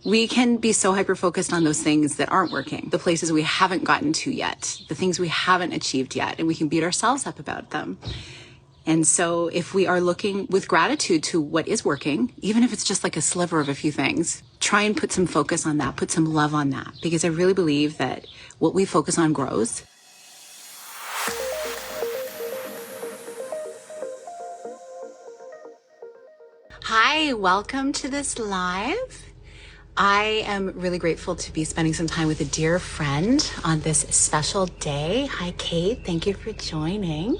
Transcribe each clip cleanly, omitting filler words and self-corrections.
We can be so hyper-focused on those things that aren't working, the places we haven't gotten to yet, the things we haven't achieved yet, and we can beat ourselves up about them. And so if we are looking with gratitude to what is working, even if it's just like a sliver of a few things, try and put some focus on that, put some love on that, because I really believe that what we focus on grows. Hi, welcome to this live. I am really grateful to be spending some time with a dear friend on this special day. Hi, Kate. Thank you for joining.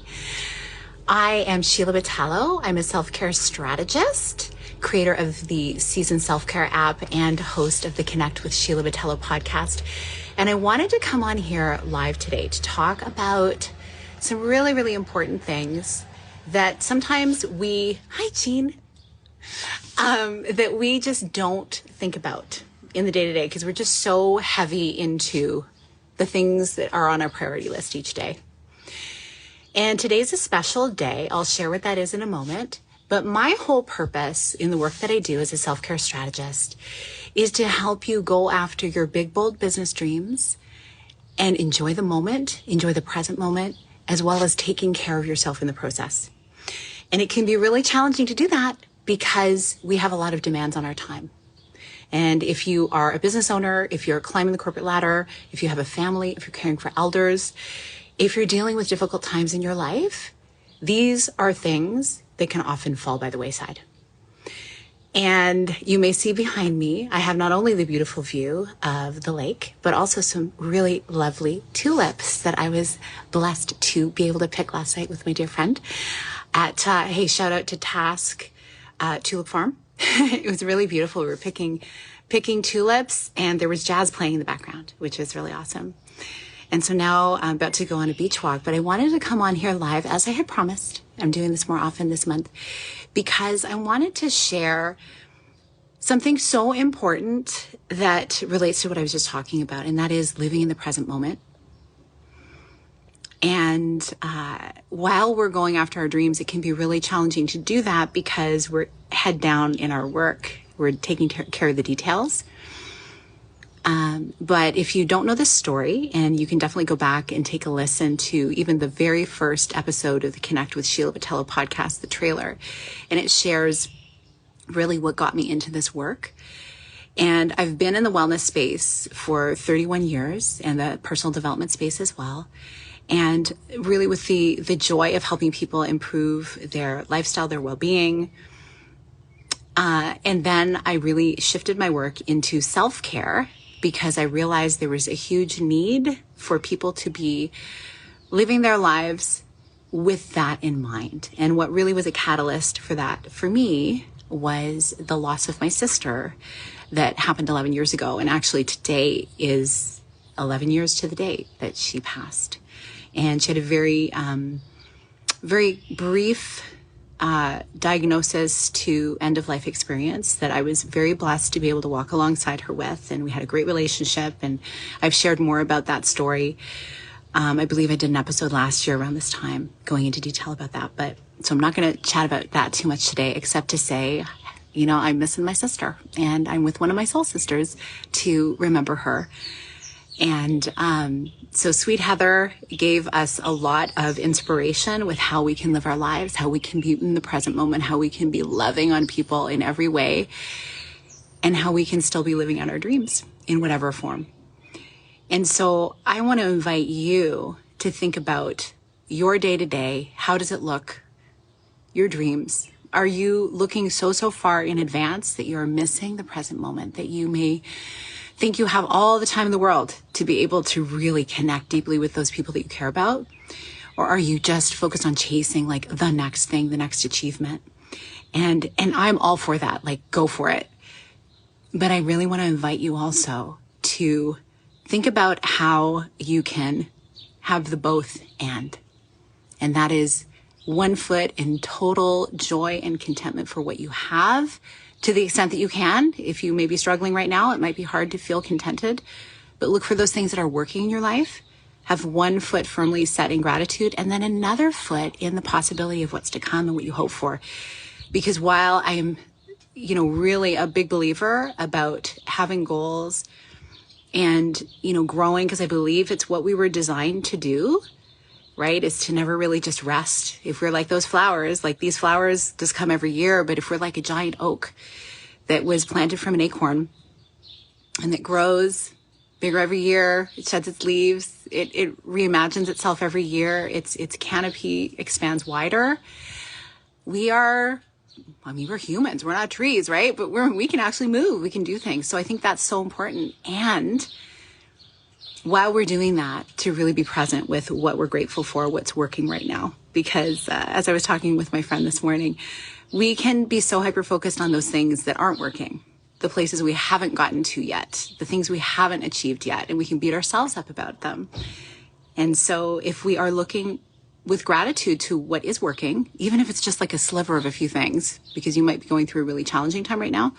I am Sheila Battello. I'm a self-care strategist, creator of the Season Self-Care app, and host of the Connect with Sheila Battello podcast. And I wanted to come on here live today to talk about some really, really important things that sometimes hi, Jean. That we just don't think about in the day-to-day because we're just so heavy into the things that are on our priority list each day. And today's a special day. I'll share what that is in a moment. But my whole purpose in the work that I do as a self-care strategist is to help you go after your big, bold business dreams and enjoy the moment, enjoy the present moment, as well as taking care of yourself in the process. And it can be really challenging to do that because we have a lot of demands on our time. And if you are a business owner, if you're climbing the corporate ladder, if you have a family, if you're caring for elders, if you're dealing with difficult times in your life, these are things that can often fall by the wayside. And you may see behind me, I have not only the beautiful view of the lake, but also some really lovely tulips that I was blessed to be able to pick last night with my dear friend at, hey, shout out to Task Tulip Farm. It was really beautiful. We were picking tulips and there was jazz playing in the background, which was really awesome. And so now I'm about to go on a beach walk, but I wanted to come on here live as I had promised. I'm doing this more often this month because I wanted to share something so important that relates to what I was just talking about, and that is living in the present moment. And while we're going after our dreams, it can be really challenging to do that because we're head down in our work. We're taking care of the details. But if you don't know this story, and you can definitely go back and take a listen to even the very first episode of the Connect with Sheila Battello podcast, the trailer, and it shares really what got me into this work. And I've been in the wellness space for 31 years and the personal development space as well. And really with the joy of helping people improve their lifestyle, their well-being. And then I really shifted my work into self-care because I realized there was a huge need for people to be living their lives with that in mind. And what really was a catalyst for that for me was the loss of my sister that happened 11 years ago. And actually today is 11 years to the date that she passed. And she had a very, very brief diagnosis to end-of-life experience that I was very blessed to be able to walk alongside her with. And we had a great relationship. And I've shared more about that story. I believe I did an episode last year around this time going into detail about that. But so I'm not going to chat about that too much today, except to say, you know, I'm missing my sister and I'm with one of my soul sisters to remember her. And so Sweet Heather gave us a lot of inspiration with how we can live our lives, how we can be in the present moment, how we can be loving on people in every way, and how we can still be living out our dreams in whatever form. And so I want to invite you to think about your day-to-day. How does it look? Your dreams. Are you looking so far in advance that you're missing the present moment, that you may think you have all the time in the world to be able to really connect deeply with those people that you care about? Or are you just focused on chasing like the next thing, the next achievement? And I'm all for that, like go for it. But I really want to invite you also to think about how you can have the both and that is 1 foot in total joy and contentment for what you have, to the extent that you can. If you may be struggling right now, it might be hard to feel contented, but look for those things that are working in your life. Have 1 foot firmly set in gratitude, and then another foot in the possibility of what's to come and what you hope for. Because while I am really a big believer about having goals and, growing, because I believe it's what we were designed to do, right? Is to never really just rest. If we're like those flowers, like these flowers just come every year, but if we're like a giant oak that was planted from an acorn and that grows bigger every year, it sheds its leaves, it reimagines itself every year, its canopy expands wider. We're humans, we're not trees, right? But we can actually move, we can do things. So I think that's so important. And while we're doing that, to really be present with what we're grateful for, what's working right now. Because as I was talking with my friend this morning, we can be so hyper-focused on those things that aren't working, the places we haven't gotten to yet, the things we haven't achieved yet, and we can beat ourselves up about them. And so if we are looking with gratitude to what is working, even if it's just like a sliver of a few things, because you might be going through a really challenging time right now,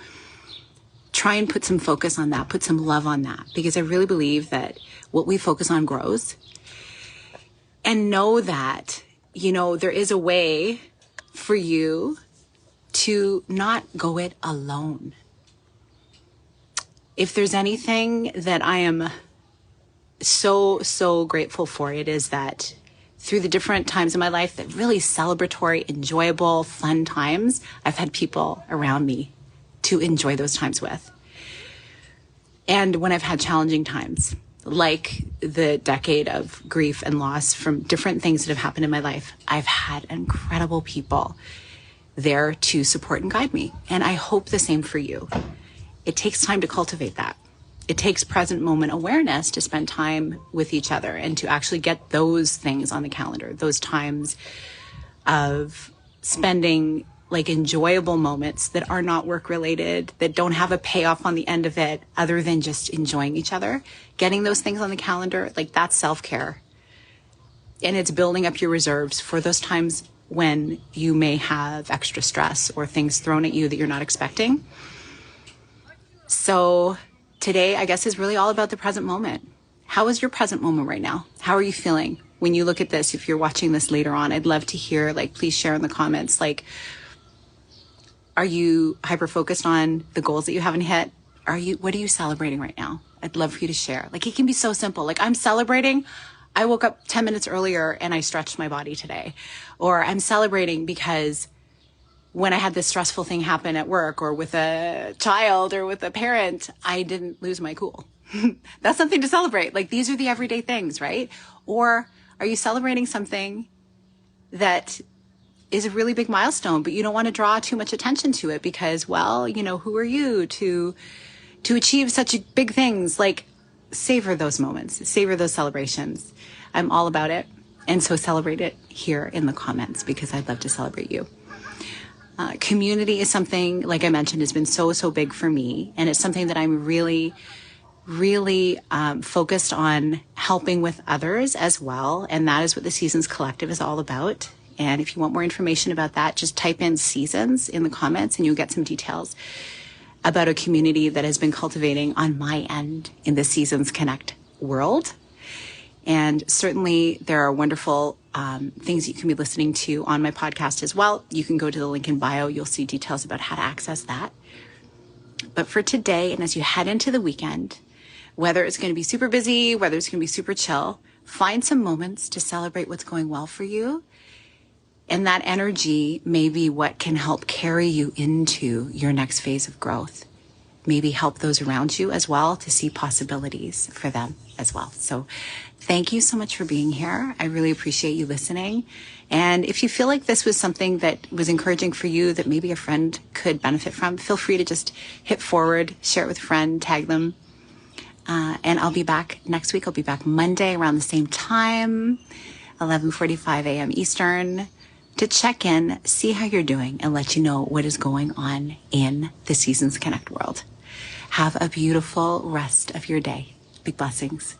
try and put some focus on that, put some love on that, because I really believe that what we focus on grows. And know that, there is a way for you to not go it alone. If there's anything that I am so, so grateful for, it is that through the different times in my life, that really celebratory, enjoyable, fun times, I've had people around me to enjoy those times with. And when I've had challenging times, like the decade of grief and loss from different things that have happened in my life, I've had incredible people there to support and guide me. And I hope the same for you. It takes time to cultivate that. It takes present moment awareness to spend time with each other and to actually get those things on the calendar, those times of spending like enjoyable moments that are not work related, that don't have a payoff on the end of it other than just enjoying each other. Getting those things on the calendar, like that's self-care. And it's building up your reserves for those times when you may have extra stress or things thrown at you that you're not expecting. So today, I guess, is really all about the present moment. How is your present moment right now? How are you feeling when you look at this? If you're watching this later on, I'd love to hear, please share in the comments, are you hyper-focused on the goals that you haven't hit? What are you celebrating right now? I'd love for you to share. It can be so simple. I'm celebrating, I woke up 10 minutes earlier and I stretched my body today. Or I'm celebrating because when I had this stressful thing happen at work or with a child or with a parent, I didn't lose my cool. That's something to celebrate. These are the everyday things, right? Or are you celebrating something that is a really big milestone, but you don't want to draw too much attention to it because, who are you to achieve such big things? Savor those moments, savor those celebrations. I'm all about it. And so celebrate it here in the comments because I'd love to celebrate you. Community is something, like I mentioned, has been so, so big for me. And it's something that I'm really, really focused on helping with others as well. And that is what the Seasons Collective is all about. And if you want more information about that, just type in Seasons in the comments and you'll get some details about a community that has been cultivating on my end in the Seasons Connect world. And certainly there are wonderful things you can be listening to on my podcast as well. You can go to the link in bio. You'll see details about how to access that. But for today, and as you head into the weekend, whether it's going to be super busy, whether it's going to be super chill, find some moments to celebrate what's going well for you. And that energy may be what can help carry you into your next phase of growth. Maybe help those around you as well to see possibilities for them as well. So thank you so much for being here. I really appreciate you listening. And if you feel like this was something that was encouraging for you, that maybe a friend could benefit from, feel free to just hit forward, share it with a friend, tag them. And I'll be back next week. I'll be back Monday around the same time, 11:45 a.m. Eastern, to check in, see how you're doing, and let you know what is going on in the Seasons Connect world. Have a beautiful rest of your day. Big blessings.